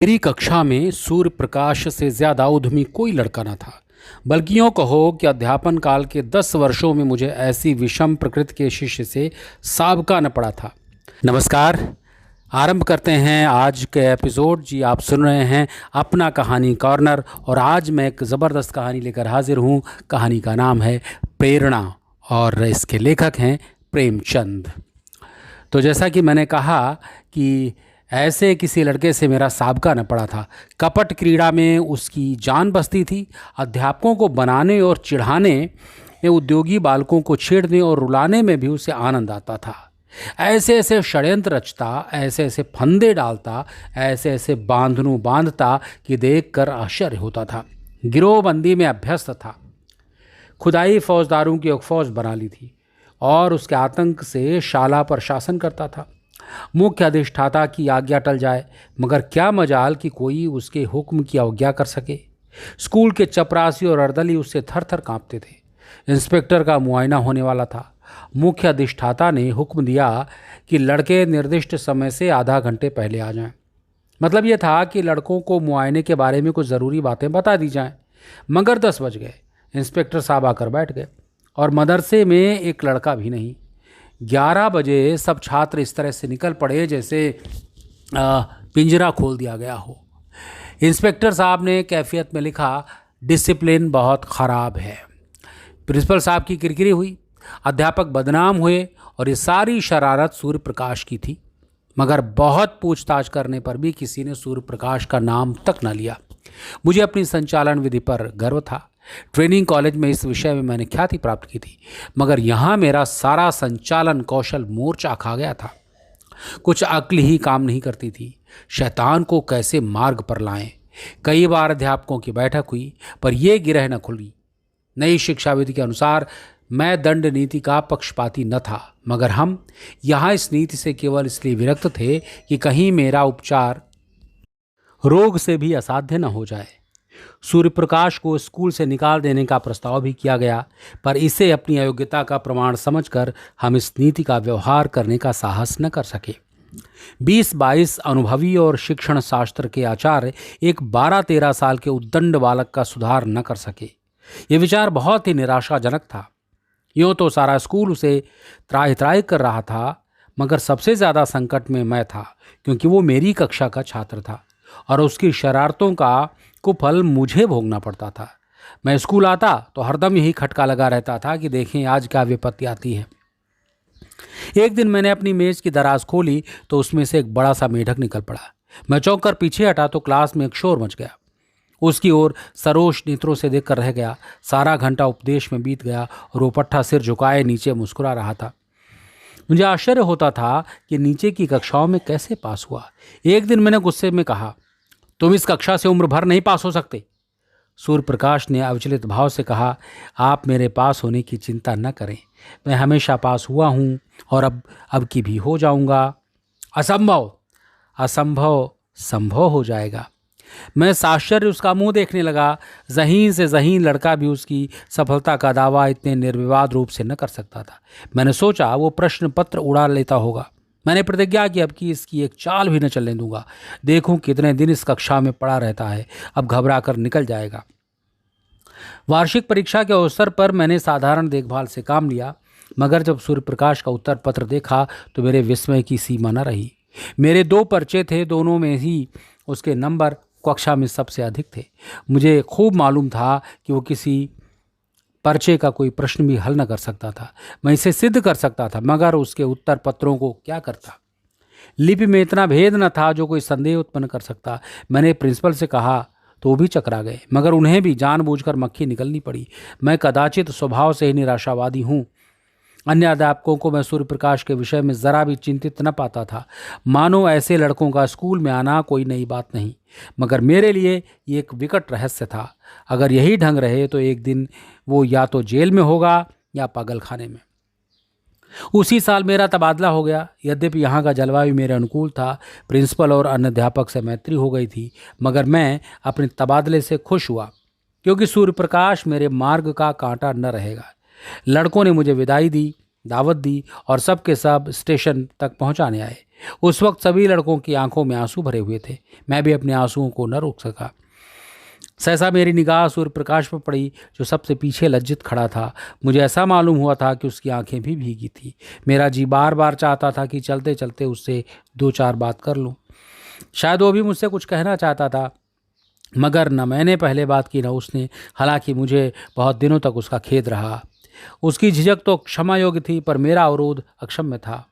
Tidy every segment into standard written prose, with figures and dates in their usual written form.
मेरी कक्षा में सूर्य प्रकाश से ज्यादा उद्यमी कोई लड़का न था। बल्कि यूँ कहो कि अध्यापन काल के 10 वर्षों में मुझे ऐसी विषम प्रकृति के शिष्य से साबका न पड़ा था। नमस्कार। आरंभ करते हैं आज के एपिसोड। जी, आप सुन रहे हैं अपना कहानी कॉर्नर और आज मैं एक ज़बरदस्त कहानी लेकर हाजिर हूँ। कहानी का नाम है प्रेरणा और इसके लेखक हैं प्रेमचंद। तो जैसा कि मैंने कहा कि ऐसे किसी लड़के से मेरा साबका न पड़ा था। कपट क्रीड़ा में उसकी जान बसती थी। अध्यापकों को बनाने और चिढ़ाने में, उद्योगी बालकों को छेड़ने और रुलाने में भी उसे आनंद आता था। ऐसे ऐसे षड्यंत्र रचता, ऐसे ऐसे फंदे डालता, ऐसे ऐसे बांधनू बांधता कि देखकर आश्चर्य होता था। गिरोहबंदी में अभ्यस्त था। खुदाई फौजदारों की एक फौज बना ली थी और उसके आतंक से शाला पर शासन करता था। मुख्य अधिष्ठाता की आज्ञा टल जाए, मगर क्या मजाल कि कोई उसके हुक्म की अवज्ञा कर सके। स्कूल के चपरासी और अर्दली उससे थर थर कांपते थे। इंस्पेक्टर का मुआयना होने वाला था। मुख्य अधिष्ठाता ने हुक्म दिया कि लड़के निर्दिष्ट समय से आधा घंटे पहले आ जाएं। मतलब यह था कि लड़कों को मुआयने के बारे में कुछ ज़रूरी बातें बता दी जाएं। मगर 10 बज गए। इंस्पेक्टर साहब आकर बैठ गए और मदरसे में एक लड़का भी नहीं। 11 बजे सब छात्र इस तरह से निकल पड़े जैसे पिंजरा खोल दिया गया हो। इंस्पेक्टर साहब ने कैफियत में लिखा, डिसिप्लिन बहुत ख़राब है। प्रिंसिपल साहब की किरकिरी हुई। अध्यापक बदनाम हुए और ये सारी शरारत सूर्य प्रकाश की थी। मगर बहुत पूछताछ करने पर भी किसी ने सूर्य प्रकाश का नाम तक न लिया। मुझे अपनी संचालन विधि पर गर्व था। ट्रेनिंग कॉलेज में इस विषय में मैंने ख्याति प्राप्त की थी, मगर यहाँ मेरा सारा संचालन कौशल मोर्चा खा गया था। कुछ अक्ल ही काम नहीं करती थी। शैतान को कैसे मार्ग पर लाएं। कई बार अध्यापकों की बैठक हुई, पर यह गिरह न खुली। नई शिक्षा विधि के अनुसार मैं दंड नीति का पक्षपाती न था, मगर हम यहाँ इस नीति से केवल इसलिए विरक्त थे कि कहीं मेरा उपचार रोग से भी असाध्य न हो जाए। सूर्य प्रकाश को स्कूल से निकाल देने का प्रस्ताव भी किया गया, पर इसे अपनी अयोग्यता का प्रमाण समझकर हम इस नीति का व्यवहार करने का साहस न कर सके। 20-22 अनुभवी और शिक्षण शास्त्र के आचार्य एक 12-13 साल के उद्दंड बालक का सुधार न कर सके। ये विचार बहुत ही निराशाजनक था। यूँ तो सारा स्कूल उसे त्राहि त्राहि कर रहा था, मगर सबसे ज़्यादा संकट में मैं था, क्योंकि वो मेरी कक्षा का छात्र था और उसकी शरारतों का कुफल मुझे भोगना पड़ता था। मैं स्कूल आता तो हरदम यही खटका लगा रहता था कि देखें आज क्या विपत्ति आती है। एक दिन मैंने अपनी मेज की दराज खोली तो उसमें से एक बड़ा सा मेढक निकल पड़ा। मैं चौंक कर पीछे हटा तो क्लास में एक शोर मच गया। उसकी ओर सरोष नेत्रों से देखकर रह गया। सारा घंटा उपदेश में बीत गया और वो पट्टा सिर झुकाए नीचे मुस्कुरा रहा था। मुझे आश्चर्य होता था कि नीचे की कक्षाओं में कैसे पास हुआ। एक दिन मैंने गुस्से में कहा, तुम इस कक्षा से उम्र भर नहीं पास हो सकते। सूर्य प्रकाश ने अविचलित भाव से कहा, आप मेरे पास होने की चिंता न करें। मैं हमेशा पास हुआ हूँ और अब की भी हो जाऊँगा। असंभव। असंभव संभव हो जाएगा। मैं साश्चर्य उसका मुंह देखने लगा। ज़हीन से ज़हीन लड़का भी उसकी सफलता का दावा इतने निर्विवाद रूप से न कर सकता था। मैंने सोचा वो प्रश्न पत्र उड़ा लेता होगा। मैंने प्रतिज्ञा की अब की इसकी एक चाल भी न चलने दूंगा। देखूं कितने दिन इस कक्षा में पड़ा रहता है, अब घबरा कर निकल जाएगा। वार्षिक परीक्षा के अवसर पर मैंने साधारण देखभाल से काम लिया, मगर जब सूर्य प्रकाश का उत्तर पत्र देखा तो मेरे विस्मय की सीमा न रही। मेरे 2 पर्चे थे, दोनों में ही उसके नंबर कक्षा में सबसे अधिक थे। मुझे खूब मालूम था कि वो किसी पर्चे का कोई प्रश्न भी हल न कर सकता था। मैं इसे सिद्ध कर सकता था, मगर उसके उत्तर पत्रों को क्या करता। लिपि में इतना भेद न था जो कोई संदेह उत्पन्न कर सकता। मैंने प्रिंसिपल से कहा तो वो भी चकरा गए, मगर उन्हें भी जानबूझकर मक्खी निकलनी पड़ी। मैं कदाचित स्वभाव से ही निराशावादी हूँ। अन्य अध्यापकों को मैं सूर्य प्रकाश के विषय में ज़रा भी चिंतित न पाता था। मानो ऐसे लड़कों का स्कूल में आना कोई नई बात नहीं, मगर मेरे लिए ये एक विकट रहस्य था। अगर यही ढंग रहे तो एक दिन वो या तो जेल में होगा या पागल खाने में। उसी साल मेरा तबादला हो गया। यद्यपि यहाँ का जलवायु मेरे अनुकूल था, प्रिंसिपल और अन्य अध्यापक से मैत्री हो गई थी, मगर मैं अपने तबादले से खुश हुआ, क्योंकि सूर्य प्रकाश मेरे मार्ग का कांटा न रहेगा। लड़कों ने मुझे विदाई दी। दावत दी और सब के सब स्टेशन तक पहुंचाने आए। उस वक्त सभी लड़कों की आंखों में आंसू भरे हुए थे। मैं भी अपने आंसुओं को न रोक सका। सहसा मेरी निगाह सूर्य प्रकाश पर पड़ी, जो सबसे पीछे लज्जित खड़ा था। मुझे ऐसा मालूम हुआ था कि उसकी आंखें भी भीगी थी। मेरा जी बार बार चाहता था कि चलते चलते उससे दो चार बात कर लूं। शायद वो भी मुझसे कुछ कहना चाहता था, मगर न मैंने पहले बात की न उसने। हालांकि मुझे बहुत दिनों तक उसका खेद रहा। उसकी झिझक तो क्षमा योग्य थी, पर मेरा अवरोध अक्षम्य था।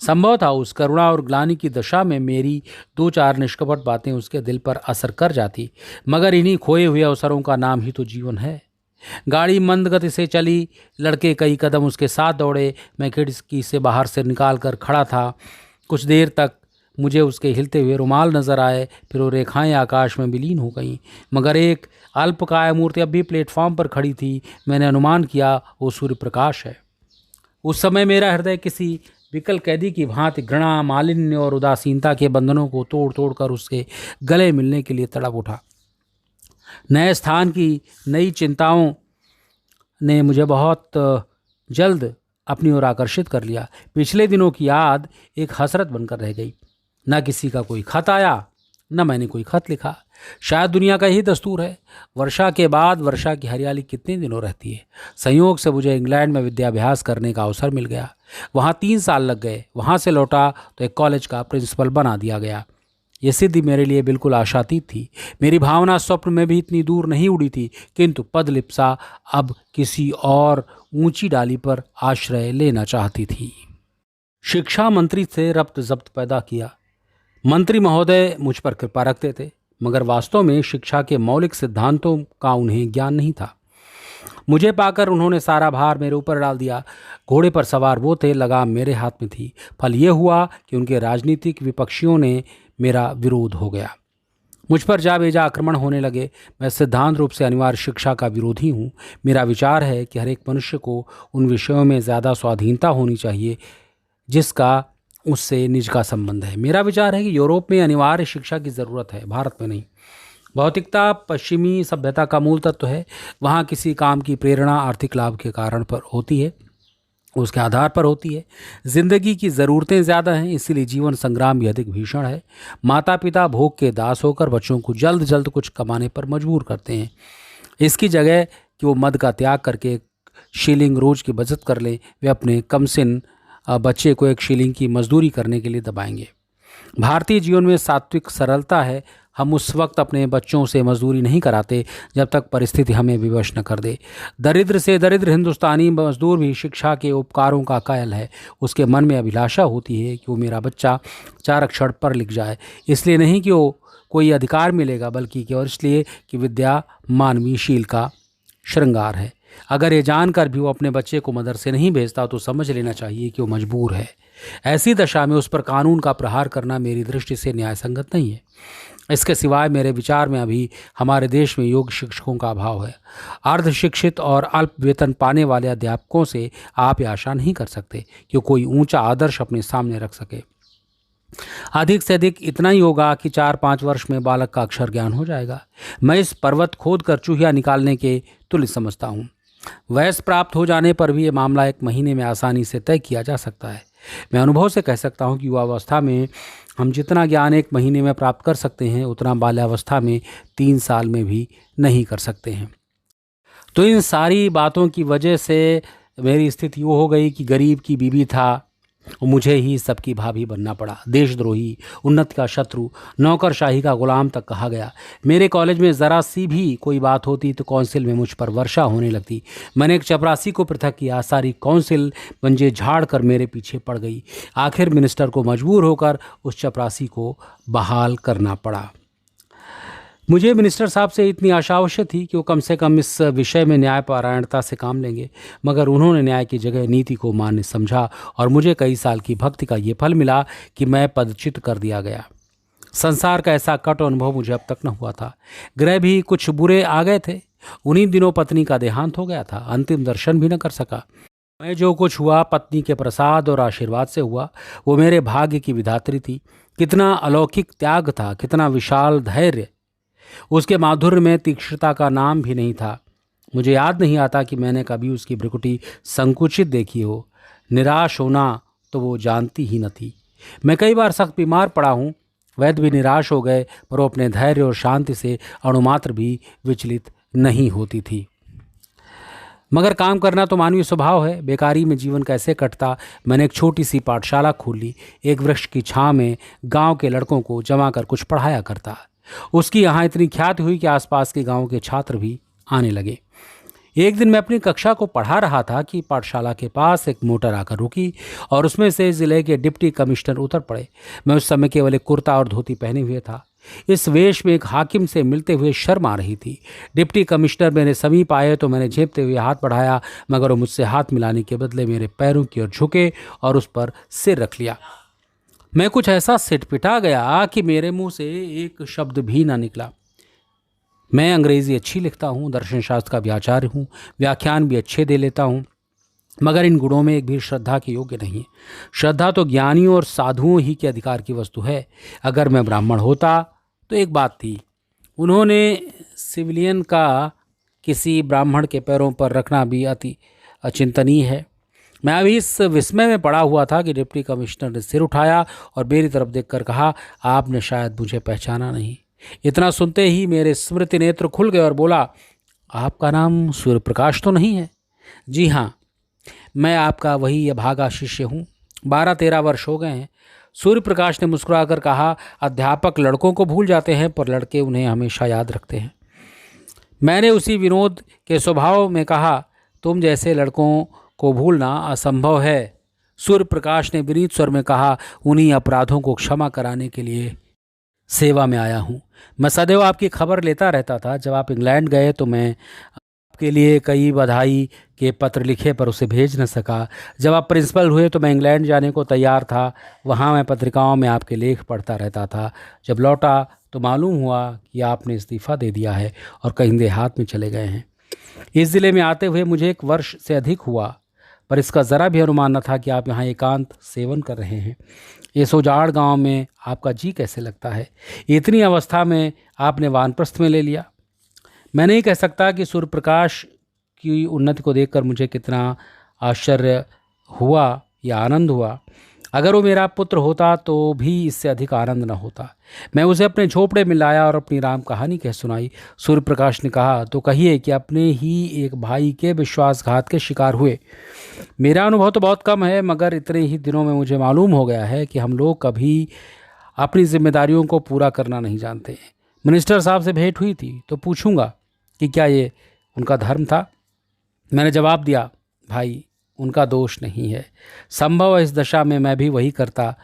संभव था उस करुणा और ग्लानि की दशा में मेरी दो चार निष्कपट बातें उसके दिल पर असर कर जाती, मगर इन्हीं खोए हुए अवसरों का नाम ही तो जीवन है। गाड़ी मंद गति से चली। लड़के कई कदम उसके साथ दौड़े। मैं खिड़की से बाहर से निकाल कर खड़ा था। कुछ देर तक मुझे उसके हिलते हुए रुमाल नजर आए, फिर वो रेखाएं आकाश में विलीन हो गईं। मगर एक अल्पकाय मूर्ति अब भी प्लेटफॉर्म पर खड़ी थी। मैंने अनुमान किया वो सूर्य प्रकाश है। उस समय मेरा हृदय किसी विकल कैदी की भांति घृणा, मालिन्य और उदासीनता के बंधनों को तोड़ तोड़ कर उसके गले मिलने के लिए तड़प उठा। नए स्थान की नई चिंताओं ने मुझे बहुत जल्द अपनी ओर आकर्षित कर लिया। पिछले दिनों की याद एक हसरत बनकर रह गई। न किसी का कोई खत आया, न मैंने कोई खत लिखा। शायद दुनिया का यही दस्तूर है। वर्षा के बाद वर्षा की हरियाली कितने दिनों रहती है। संयोग से मुझे इंग्लैंड में विद्याभ्यास करने का अवसर मिल गया। वहाँ 3 साल लग गए। वहाँ से लौटा तो एक कॉलेज का प्रिंसिपल बना दिया गया। ये सिद्धि मेरे लिए बिल्कुल आशातीत थी। मेरी भावना स्वप्न में भी इतनी दूर नहीं उड़ी थी, किंतु पदलिप्सा अब किसी और ऊंची डाली पर आश्रय लेना चाहती थी। शिक्षा मंत्री से रब्त जब्त पैदा किया। मंत्री महोदय मुझ पर कृपा रखते थे, मगर वास्तव में शिक्षा के मौलिक सिद्धांतों का उन्हें ज्ञान नहीं था। मुझे पाकर उन्होंने सारा भार मेरे ऊपर डाल दिया। घोड़े पर सवार वो थे, लगाम मेरे हाथ में थी। फल ये हुआ कि उनके राजनीतिक विपक्षियों ने मेरा विरोध हो गया। मुझ पर जा बेजा आक्रमण होने लगे। मैं सिद्धांत रूप से अनिवार्य शिक्षा का विरोधी हूँ। मेरा विचार है कि हर एक मनुष्य को उन विषयों में ज़्यादा स्वाधीनता होनी चाहिए जिसका उससे निज का संबंध है। मेरा विचार है कि यूरोप में अनिवार्य शिक्षा की ज़रूरत है, भारत में नहीं। भौतिकता पश्चिमी सभ्यता का मूल तत्व है। वहाँ किसी काम की प्रेरणा आर्थिक लाभ के कारण पर होती है, उसके आधार पर होती है। जिंदगी की ज़रूरतें ज़्यादा हैं, इसीलिए जीवन संग्राम भी अधिक भीषण है। माता पिता भोग के दास होकर बच्चों को जल्द जल्द कुछ कमाने पर मजबूर करते हैं। इसकी जगह कि वो मद का त्याग करके 1 शिलिंग रोज की बचत कर लें, वे अपने कमसिन बच्चे को 1 शिलिंग की मजदूरी करने के लिए दबाएंगे। भारतीय जीवन में सात्विक सरलता है। हम उस वक्त अपने बच्चों से मजदूरी नहीं कराते जब तक परिस्थिति हमें विवश न कर दे। दरिद्र से दरिद्र हिंदुस्तानी मजदूर भी शिक्षा के उपकारों का कायल है। उसके मन में अभिलाषा होती है कि वो मेरा बच्चा 4 अक्षर पढ़ लिख जाए। इसलिए नहीं कि वो कोई अधिकार मिलेगा, बल्कि केवल इसलिए कि विद्या मानवीय शील का श्रृंगार है। अगर ये जानकर भी वो अपने बच्चे को मदरसे नहीं भेजता तो समझ लेना चाहिए कि वो मजबूर है। ऐसी दशा में उस पर कानून का प्रहार करना मेरी दृष्टि से न्याय संगत नहीं है। इसके सिवाय मेरे विचार में अभी हमारे देश में योग्य शिक्षकों का अभाव है। अर्ध शिक्षित और अल्प वेतन पाने वाले अध्यापकों से आप ये आशा नहीं कर सकते कि कोई ऊंचा आदर्श अपने सामने रख सके। अधिक से अधिक इतना ही होगा कि 4-5 वर्ष में बालक का अक्षर ज्ञान हो जाएगा। मैं इस पर्वत खोद कर चूहिया निकालने के तुल्य समझता हूँ। वयस प्राप्त हो जाने पर भी ये मामला 1 महीने में आसानी से तय किया जा सकता है। मैं अनुभव से कह सकता हूँ कि युवावस्था में हम जितना ज्ञान 1 महीने में प्राप्त कर सकते हैं, उतना बाल्यावस्था में 3 साल में भी नहीं कर सकते हैं। तो इन सारी बातों की वजह से मेरी स्थिति वो हो गई कि गरीब की बीवी था, मुझे ही सबकी भाभी बनना पड़ा। देशद्रोही, उन्नति का शत्रु, नौकरशाही का गुलाम तक कहा गया। मेरे कॉलेज में ज़रा सी भी कोई बात होती तो काउंसिल में मुझ पर वर्षा होने लगती। मैंने एक चपरासी को पृथक किया। सारी काउंसिल पंजे झाड़ कर मेरे पीछे पड़ गई। आखिर मिनिस्टर को मजबूर होकर उस चपरासी को बहाल करना पड़ा। मुझे मिनिस्टर साहब से इतनी आशा अवश्य थी कि वो कम से कम इस विषय में न्यायपरायणता से काम लेंगे, मगर उन्होंने न्याय की जगह नीति को मान्य समझा और मुझे कई साल की भक्ति का ये फल मिला कि मैं पदच्युत कर दिया गया। संसार का ऐसा कट अनुभव मुझे अब तक न हुआ था। ग्रह भी कुछ बुरे आ गए थे। उन्हीं दिनों पत्नी का देहांत हो गया था। अंतिम दर्शन भी न कर सका। मैं जो कुछ हुआ पत्नी के प्रसाद और आशीर्वाद से हुआ। वो मेरे भाग्य की विधात्री थी। कितना अलौकिक त्याग था, कितना विशाल धैर्य। उसके माधुर्य में तीक्ष्णता का नाम भी नहीं था। मुझे याद नहीं आता कि मैंने कभी उसकी भ्रुकुटी संकुचित देखी हो। निराश होना तो वो जानती ही न थी। मैं कई बार सख्त बीमार पड़ा हूँ। वैद्य भी निराश हो गए, पर वो अपने धैर्य और शांति से अणुमात्र भी विचलित नहीं होती थी। मगर काम करना तो मानवीय स्वभाव है। बेकारी में जीवन कैसे कटता। मैंने एक छोटी सी पाठशाला खोल ली। एक वृक्ष की छांव में गांव के लड़कों को जमा कर कुछ पढ़ाया करता। उसकी यहाँ इतनी ख्याति हुई कि आसपास के गांव के छात्र भी आने लगे। एक दिन मैं अपनी कक्षा को पढ़ा रहा था कि पाठशाला के पास एक मोटर आकर रुकी और उसमें से जिले के डिप्टी कमिश्नर उतर पड़े। मैं उस समय केवल एक कुर्ता और धोती पहने हुए था। इस वेश में एक हाकिम से मिलते हुए शर्म आ रही थी। डिप्टी कमिश्नर मेरे समीप आए तो मैंने झेपते हुए हाथ बढ़ाया, मगर वो मुझसे हाथ मिलाने के बदले मेरे पैरों की ओर झुके और उस पर सिर रख लिया। मैं कुछ ऐसा सिटपिटा गया कि मेरे मुंह से एक शब्द भी ना निकला। मैं अंग्रेजी अच्छी लिखता हूँ, दर्शन शास्त्र का भी आचार्य हूँ, व्याख्यान भी अच्छे दे लेता हूँ, मगर इन गुणों में एक भी श्रद्धा के योग्य नहीं है। श्रद्धा तो ज्ञानियों और साधुओं ही के अधिकार की वस्तु है। अगर मैं ब्राह्मण होता तो एक बात थी, उन्होंने सिविलियन का किसी ब्राह्मण के पैरों पर रखना भी अति अचिंतनीय है। मैं अभी इस विस्मय में पड़ा हुआ था कि डिप्टी कमिश्नर ने सिर उठाया और मेरी तरफ देखकर कहा, आपने शायद मुझे पहचाना नहीं। इतना सुनते ही मेरे स्मृति नेत्र खुल गए और बोला, आपका नाम सूर्य प्रकाश तो नहीं है? जी हाँ, मैं आपका वही अभागा शिष्य हूँ। 12-13 वर्ष हो गए हैं। सूर्य प्रकाश ने मुस्कुराकर कहा, अध्यापक लड़कों को भूल जाते हैं पर लड़के उन्हें हमेशा याद रखते हैं। मैंने उसी विनोद के स्वभाव में कहा, तुम जैसे लड़कों को भूलना असंभव है। सूर्य प्रकाश ने विनीत स्वर में कहा, उन्हीं अपराधों को क्षमा कराने के लिए सेवा में आया हूँ। मैं सदैव आपकी खबर लेता रहता था। जब आप इंग्लैंड गए तो मैं आपके लिए कई बधाई के पत्र लिखे पर उसे भेज न सका। जब आप प्रिंसिपल हुए तो मैं इंग्लैंड जाने को तैयार था। वहाँ मैं पत्रिकाओं में आपके लेख पढ़ता रहता था। जब लौटा तो मालूम हुआ कि आपने इस्तीफ़ा दे दिया है और कहीं देहात में चले गए हैं। इस ज़िले में आते हुए मुझे 1 वर्ष से अधिक हुआ, पर इसका ज़रा भी अनुमान न था कि आप यहाँ एकांत सेवन कर रहे हैं। इस उजाड़ गांव में आपका जी कैसे लगता है? इतनी अवस्था में आपने वानप्रस्थ में ले लिया। मैं नहीं कह सकता कि सूर्य प्रकाश की उन्नति को देखकर मुझे कितना आश्चर्य हुआ या आनंद हुआ। अगर वो मेरा पुत्र होता तो भी इससे अधिक आनंद न होता। मैं उसे अपने झोपड़े में लाया और अपनी राम कहानी कह सुनाई। सूर्य प्रकाश ने कहा, तो कहिए कि अपने ही एक भाई के विश्वासघात के शिकार हुए। मेरा अनुभव तो बहुत कम है, मगर इतने ही दिनों में मुझे मालूम हो गया है कि हम लोग कभी अपनी जिम्मेदारियों को पूरा करना नहीं जानते। मिनिस्टर साहब से भेंट हुई थी तो पूछूंगा कि क्या ये उनका धर्म था। मैंने जवाब दिया, भाई उनका दोष नहीं है। संभव है इस दशा में मैं भी वही करता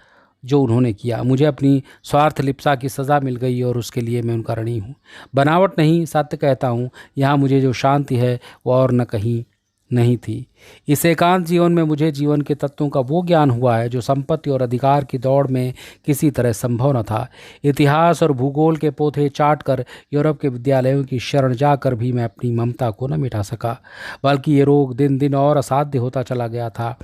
जो उन्होंने किया। मुझे अपनी स्वार्थ लिप्सा की सज़ा मिल गई और उसके लिए मैं उनका ऋणी हूँ। बनावट नहीं, सत्य कहता हूँ। यहाँ मुझे जो शांति है वो और न कहीं नहीं थी। इस एकांत जीवन में मुझे जीवन के तत्वों का वो ज्ञान हुआ है जो संपत्ति और अधिकार की दौड़ में किसी तरह संभव न था। इतिहास और भूगोल के पोथे चाट कर यूरोप के विद्यालयों की शरण जाकर भी मैं अपनी ममता को न मिटा सका, बल्कि ये रोग दिन दिन और असाध्य होता चला गया था।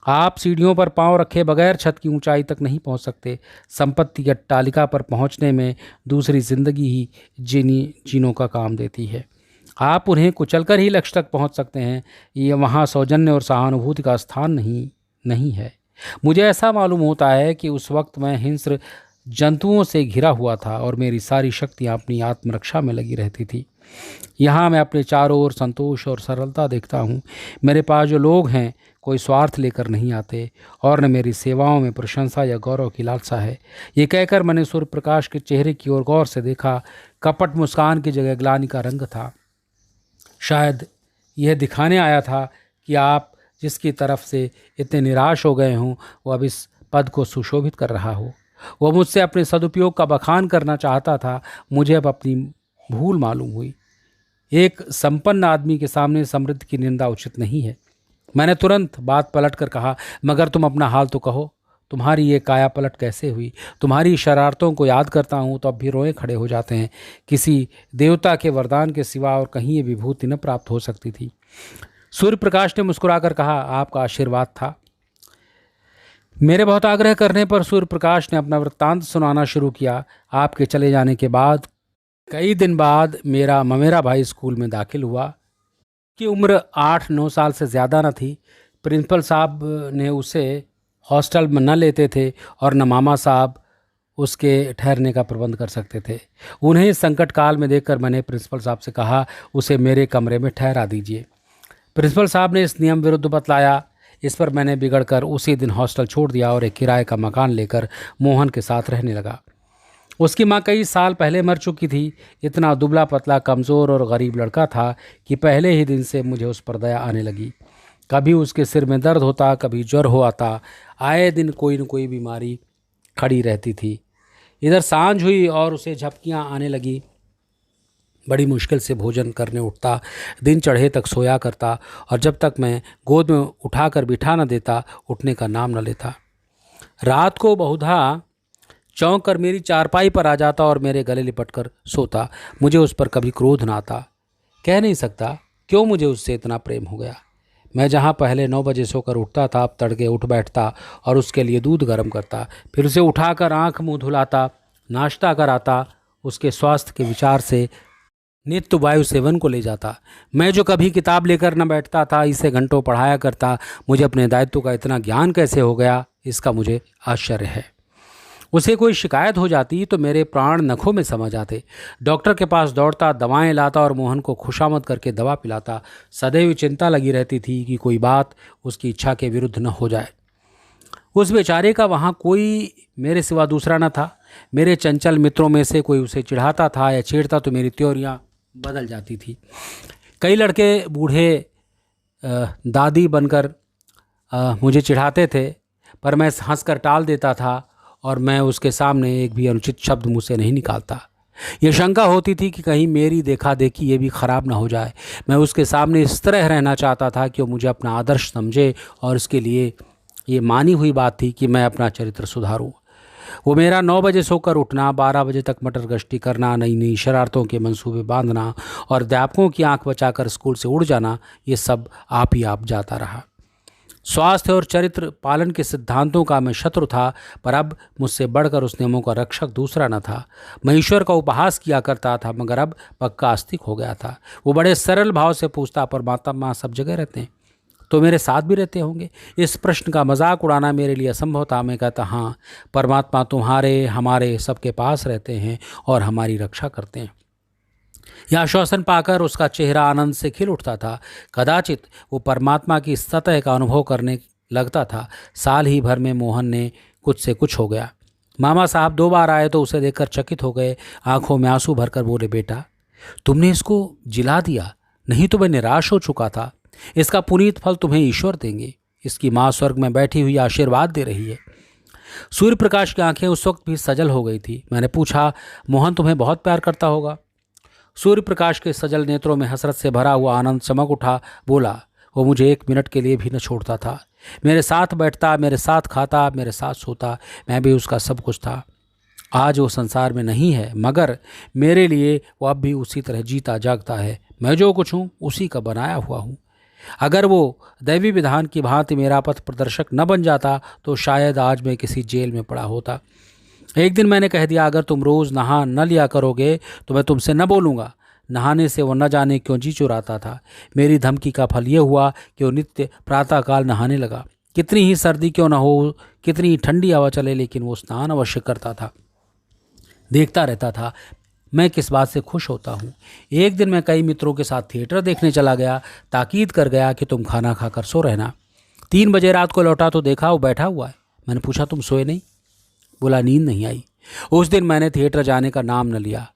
आप सीढ़ियों पर पांव रखे बगैर छत की ऊंचाई तक नहीं पहुंच सकते। संपत्ति की अट्टालिका पर पहुंचने में दूसरी जिंदगी ही जीनों का काम देती है। आप उन्हें कुचलकर ही लक्ष्य तक पहुंच सकते हैं। ये वहाँ सौजन्य और सहानुभूति का स्थान नहीं है। मुझे ऐसा मालूम होता है कि उस वक्त मैं हिंस्र जंतुओं से घिरा हुआ था और मेरी सारी शक्तियाँ अपनी आत्मरक्षा में लगी रहती थी। यहाँ मैं अपने चारों ओर संतोष और सरलता देखता हूँ। मेरे पास जो लोग हैं कोई स्वार्थ लेकर नहीं आते और न मेरी सेवाओं में प्रशंसा या गौरव की लालसा है। ये कहकर मैंने सूर्य प्रकाश के चेहरे की ओर गौर से देखा। कपट मुस्कान की जगह ग्लानि का रंग था। शायद यह दिखाने आया था कि आप जिसकी तरफ से इतने निराश हो गए हों वो अब इस पद को सुशोभित कर रहा हो। वह मुझसे अपने सदुपयोग का बखान करना चाहता था। मुझे अब अपनी भूल मालूम हुई। एक संपन्न आदमी के सामने समृद्धि की निंदा उचित नहीं है। मैंने तुरंत बात पलट कर कहा, मगर तुम अपना हाल तो कहो। तुम्हारी ये काया पलट कैसे हुई? तुम्हारी शरारतों को याद करता हूँ तो अब भी रोए खड़े हो जाते हैं। किसी देवता के वरदान के सिवा और कहीं ये विभूति न प्राप्त हो सकती थी। सूर्य प्रकाश ने मुस्कुराकर कहा, आपका आशीर्वाद था। मेरे बहुत आग्रह करने पर सूर्य प्रकाश ने अपना वृत्तांत सुनाना शुरू किया। आपके चले जाने के बाद कई दिन बाद मेरा ममेरा भाई स्कूल में दाखिल हुआ। की उम्र 8-9 साल से ज़्यादा न थी। प्रिंसिपल साहब ने उसे हॉस्टल में न लेते थे और न मामा साहब उसके ठहरने का प्रबंध कर सकते थे। उन्हें इस संकट काल में देखकर मैंने प्रिंसिपल साहब से कहा, उसे मेरे कमरे में ठहरा दीजिए। प्रिंसिपल साहब ने इस नियम विरुद्ध बतलाया। इस पर मैंने बिगड़कर उसी दिन हॉस्टल छोड़ दिया और एक किराए का मकान लेकर मोहन के साथ रहने लगा। उसकी माँ कई साल पहले मर चुकी थी। इतना दुबला पतला, कमज़ोर और गरीब लड़का था कि पहले ही दिन से मुझे उस पर दया आने लगी। कभी उसके सिर में दर्द होता, कभी ज्वर हो आता, आए दिन कोई न कोई बीमारी खड़ी रहती थी। इधर सांझ हुई और उसे झपकियाँ आने लगी। बड़ी मुश्किल से भोजन करने उठता, दिन चढ़े तक सोया करता और जब तक मैं गोद में उठाकर बिठा न देता उठने का नाम न लेता। रात को बहुधा चौंक कर मेरी चारपाई पर आ जाता और मेरे गले लिपट कर सोता। मुझे उस पर कभी क्रोध न आता। कह नहीं सकता क्यों मुझे उससे इतना प्रेम हो गया। मैं जहाँ पहले 9 बजे सोकर उठता था, अब तड़के उठ बैठता और उसके लिए दूध गर्म करता, फिर उसे उठाकर आँख मुँह धुलाता, नाश्ता कराता, उसके स्वास्थ्य के विचार से नित्य वायु सेवन को ले जाता। मैं जो कभी किताब लेकर न बैठता था, इसे घंटों पढ़ाया करता। मुझे अपने दायित्व का इतना ज्ञान कैसे हो गया, इसका मुझे आश्चर्य है। उसे कोई शिकायत हो जाती तो मेरे प्राण नखों में समा जाते। डॉक्टर के पास दौड़ता, दवाएं लाता और मोहन को खुशामद करके दवा पिलाता। सदैव चिंता लगी रहती थी कि कोई बात उसकी इच्छा के विरुद्ध न हो जाए। उस बेचारे का वहाँ कोई मेरे सिवा दूसरा न था। मेरे चंचल मित्रों में से कोई उसे चिढ़ाता था या छेड़ता तो मेरी त्योरियाँ बदल जाती थी। कई लड़के बूढ़े दादी बनकर मुझे चिढ़ाते थे, पर मैं हंसकर टाल देता था और मैं उसके सामने एक भी अनुचित शब्द मुँह से नहीं निकालता। ये शंका होती थी कि कहीं मेरी देखा देखी ये भी खराब ना हो जाए। मैं उसके सामने इस तरह रहना चाहता था कि वो मुझे अपना आदर्श समझे और इसके लिए ये मानी हुई बात थी कि मैं अपना चरित्र सुधारूं। वो मेरा 9 बजे सोकर उठना, 12 बजे तक मटर गश्ती करना, नई नई शरारतों के मंसूबे बांधना और अध्यापकों की आंख बचाकर स्कूल से उड़ जाना, ये सब आप ही आप जाता रहा। स्वास्थ्य और चरित्र पालन के सिद्धांतों का मैं शत्रु था, पर अब मुझसे बढ़कर उस नियमों का रक्षक दूसरा न था। मैं ईश्वर का उपहास किया करता था, मगर अब पक्का आस्तिक हो गया था। वो बड़े सरल भाव से पूछता, परमात्मा सब जगह रहते हैं तो मेरे साथ भी रहते होंगे? इस प्रश्न का मजाक उड़ाना मेरे लिए असंभव था। मैं कहता, हाँ, परमात्मा तुम्हारे हमारे सबके पास रहते हैं और हमारी रक्षा करते हैं। यह आश्वासन पाकर उसका चेहरा आनंद से खिल उठता था। कदाचित वो परमात्मा की सतह का अनुभव करने लगता था। साल ही भर में मोहन ने कुछ से कुछ हो गया। मामा साहब 2 बार आए तो उसे देखकर चकित हो गए। आंखों में आंसू भरकर बोले, बेटा, तुमने इसको जिला दिया, नहीं तो मैं निराश हो चुका था। इसका पुनीत फल तुम्हें ईश्वर देंगे। इसकी माँ स्वर्ग में बैठी हुई आशीर्वाद दे रही है। सूर्य प्रकाश की आंखें उस वक्त भी सजल हो गई थी। मैंने पूछा, मोहन तुम्हें बहुत प्यार करता होगा? सूर्य प्रकाश के सजल नेत्रों में हसरत से भरा हुआ आनंद चमक उठा। बोला, वो मुझे 1 मिनट के लिए भी न छोड़ता था। मेरे साथ बैठता, मेरे साथ खाता, मेरे साथ सोता। मैं भी उसका सब कुछ था। आज वो संसार में नहीं है, मगर मेरे लिए वो अब भी उसी तरह जीता जागता है। मैं जो कुछ हूँ उसी का बनाया हुआ हूँ। अगर वो दैवी विधान की भांति मेरा पथ प्रदर्शक न बन जाता तो शायद आज मैं किसी जेल में पड़ा होता। एक दिन मैंने कह दिया, अगर तुम रोज़ नहा न लिया करोगे तो मैं तुमसे न बोलूँगा। नहाने से वो न जाने क्यों जी चुराता था। मेरी धमकी का फल ये हुआ कि वो नित्य प्रातःकाल नहाने लगा। कितनी ही सर्दी क्यों न हो, कितनी ही ठंडी हवा चले, लेकिन वो स्नान अवश्य करता था। देखता रहता था मैं किस बात से खुश होता हूँ। एक दिन मैं कई मित्रों के साथ थिएटर देखने चला गया। ताकीद कर गया कि तुम खाना खाकर सो रहना। 3 बजे रात को लौटा तो देखा वो बैठा हुआ है। मैंने पूछा, तुम सोए नहीं? बोला, नींद नहीं आई। उस दिन मैंने थिएटर जाने का नाम न लिया।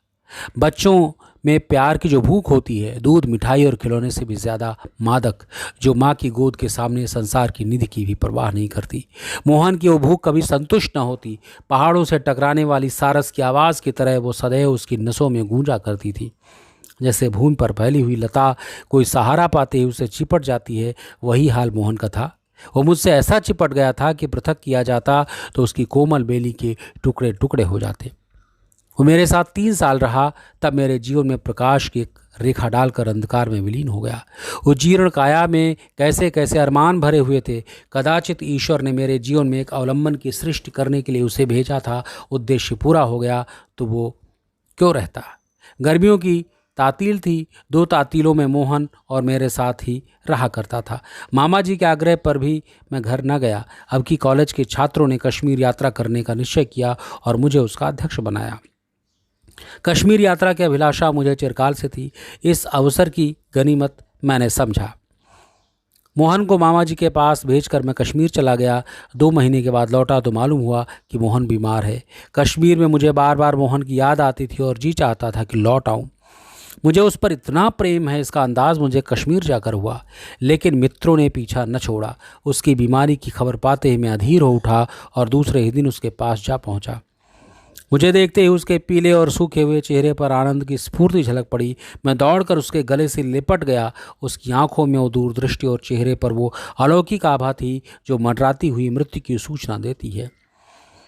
बच्चों में प्यार की जो भूख होती है, दूध, मिठाई और खिलौने से भी ज़्यादा मादक, जो माँ की गोद के सामने संसार की निधि की भी परवाह नहीं करती। मोहन की वो भूख कभी संतुष्ट न होती। पहाड़ों से टकराने वाली सारस की आवाज़ की तरह वो सदैव उसकी नसों में गूंजा करती थी। जैसे भूमि पर फैली हुई लता कोई सहारा पाते ही उसे चिपट जाती है, वही हाल मोहन का था। वो मुझसे ऐसा चिपट गया था कि पृथक किया जाता तो उसकी कोमल बेली के टुकड़े टुकड़े हो जाते। वो मेरे साथ 3 साल रहा, तब मेरे जीवन में प्रकाश की एक रेखा डालकर अंधकार में विलीन हो गया। उस जीर्ण काया में कैसे कैसे अरमान भरे हुए थे। कदाचित ईश्वर ने मेरे जीवन में एक अवलंबन की सृष्टि करने के लिए उसे भेजा था। उद्देश्य पूरा हो गया तो वो क्यों रहता। गर्मियों की तातील थी। 2 तातीलों में मोहन और मेरे साथ ही रहा करता था। मामा जी के आग्रह पर भी मैं घर न गया। अब की कॉलेज के छात्रों ने कश्मीर यात्रा करने का निश्चय किया और मुझे उसका अध्यक्ष बनाया। कश्मीर यात्रा की अभिलाषा मुझे चिरकाल से थी। इस अवसर की गनीमत मैंने समझा। मोहन को मामा जी के पास भेजकर मैं कश्मीर चला गया। 2 महीने के बाद लौटा तो मालूम हुआ कि मोहन बीमार है। कश्मीर में मुझे बार बार मोहन की याद आती थी और जी चाहता था कि लौट आऊं। मुझे उस पर इतना प्रेम है, इसका अंदाज़ मुझे कश्मीर जाकर हुआ। लेकिन मित्रों ने पीछा न छोड़ा। उसकी बीमारी की खबर पाते ही मैं अधीर हो उठा और दूसरे ही दिन उसके पास जा पहुंचा। मुझे देखते ही उसके पीले और सूखे हुए चेहरे पर आनंद की स्फूर्ति झलक पड़ी। मैं दौड़कर उसके गले से लिपट गया। उसकी आंखों में वो दूरदृष्टि और चेहरे पर वो अलौकिक आभा थी जो मंडराती हुई मृत्यु की सूचना देती है।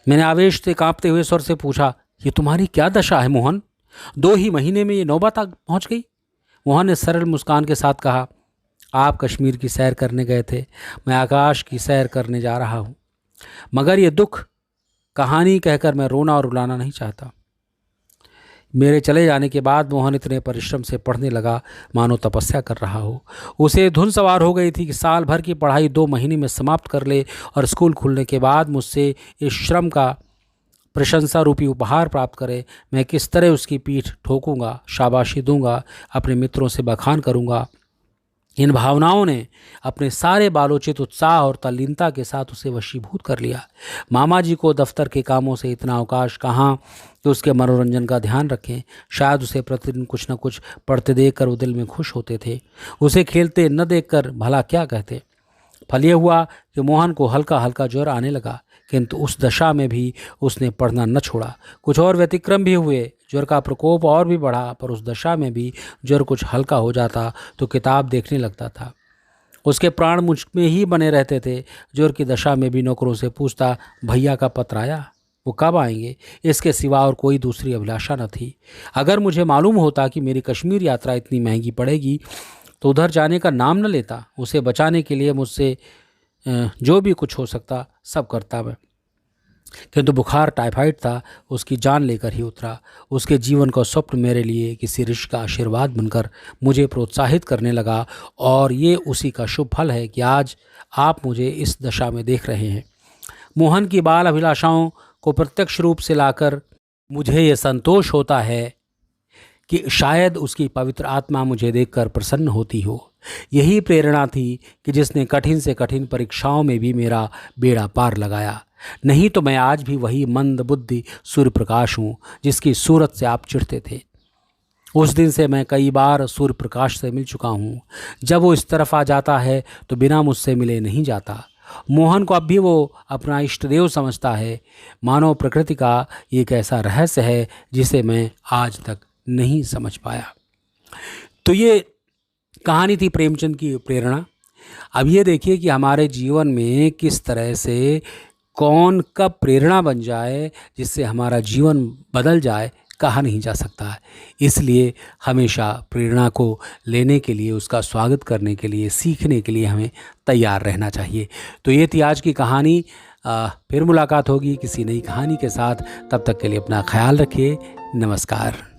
मैंने आवेश से कांपते हुए स्वर से पूछा, ये तुम्हारी क्या दशा है मोहन? 2 ही महीने में ये नौबत तक पहुँच गई? मोहन ने सरल मुस्कान के साथ कहा, आप कश्मीर की सैर करने गए थे, मैं आकाश की सैर करने जा रहा हूँ। मगर ये दुख कहानी कहकर मैं रोना और रुलाना नहीं चाहता। मेरे चले जाने के बाद मोहन इतने परिश्रम से पढ़ने लगा मानो तपस्या कर रहा हो। उसे धुन सवार हो गई थी कि साल भर की पढ़ाई 2 महीने में समाप्त कर ले और स्कूल खुलने के बाद मुझसे इस श्रम का प्रशंसा रूपी उपहार प्राप्त करे। मैं किस तरह उसकी पीठ ठोकूंगा, शाबाशी दूंगा, अपने मित्रों से बखान करूंगा। इन भावनाओं ने अपने सारे बालोचित उत्साह और तल्लीनता के साथ उसे वशीभूत कर लिया। मामा जी को दफ्तर के कामों से इतना अवकाश कहाँ कि उसके मनोरंजन का ध्यान रखें। शायद उसे प्रतिदिन कुछ न कुछ पढ़ते देखकर वो दिल में खुश होते थे। उसे खेलते न देखकर भला क्या कहते। फल ये हुआ कि मोहन को हल्का हल्का ज्वर आने लगा, किंतु उस दशा में भी उसने पढ़ना न छोड़ा। कुछ और व्यतिक्रम भी हुए। ज्वर का प्रकोप और भी बढ़ा, पर उस दशा में भी ज्वर कुछ हल्का हो जाता तो किताब देखने लगता था। उसके प्राण मुझ में ही बने रहते थे। ज्वर की दशा में भी नौकरों से पूछता, भैया का पत्र आया? वो कब आएंगे? इसके सिवा और कोई दूसरी अभिलाषा न थी। अगर मुझे मालूम होता कि मेरी कश्मीर यात्रा इतनी महंगी पड़ेगी तो उधर जाने का नाम न लेता। उसे बचाने के लिए मुझसे जो भी कुछ हो सकता सब करता मैं। किंतु बुखार टाइफाइड था, उसकी जान लेकर ही उतरा। उसके जीवन का स्वप्न मेरे लिए किसी ऋषि का आशीर्वाद बनकर मुझे प्रोत्साहित करने लगा और ये उसी का शुभ फल है कि आज आप मुझे इस दशा में देख रहे हैं। मोहन की बाल अभिलाषाओं को प्रत्यक्ष रूप से लाकर मुझे ये संतोष होता है कि शायद उसकी पवित्र आत्मा मुझे देखकर प्रसन्न होती हो। यही प्रेरणा थी कि जिसने कठिन से कठिन परीक्षाओं में भी मेरा बेड़ा पार लगाया। नहीं तो मैं आज भी वही मंद बुद्धि सूर्य प्रकाश हूँ जिसकी सूरत से आप चिढ़ते थे। उस दिन से मैं कई बार सूर्य प्रकाश से मिल चुका हूँ। जब वो इस तरफ आ जाता है तो बिना मुझसे मिले नहीं जाता। मोहन को अब भी वो अपना इष्टदेव समझता है। मानव प्रकृति का एक ऐसा रहस्य है जिसे मैं आज तक नहीं समझ पाया। तो ये कहानी थी प्रेमचंद की प्रेरणा। अब ये देखिए कि हमारे जीवन में किस तरह से कौन कब प्रेरणा बन जाए जिससे हमारा जीवन बदल जाए, कहा नहीं जा सकता। इसलिए हमेशा प्रेरणा को लेने के लिए, उसका स्वागत करने के लिए, सीखने के लिए हमें तैयार रहना चाहिए। तो ये थी आज की कहानी। फिर मुलाकात होगी किसी नई कहानी के साथ। तब तक के लिए अपना ख्याल रखिए। नमस्कार।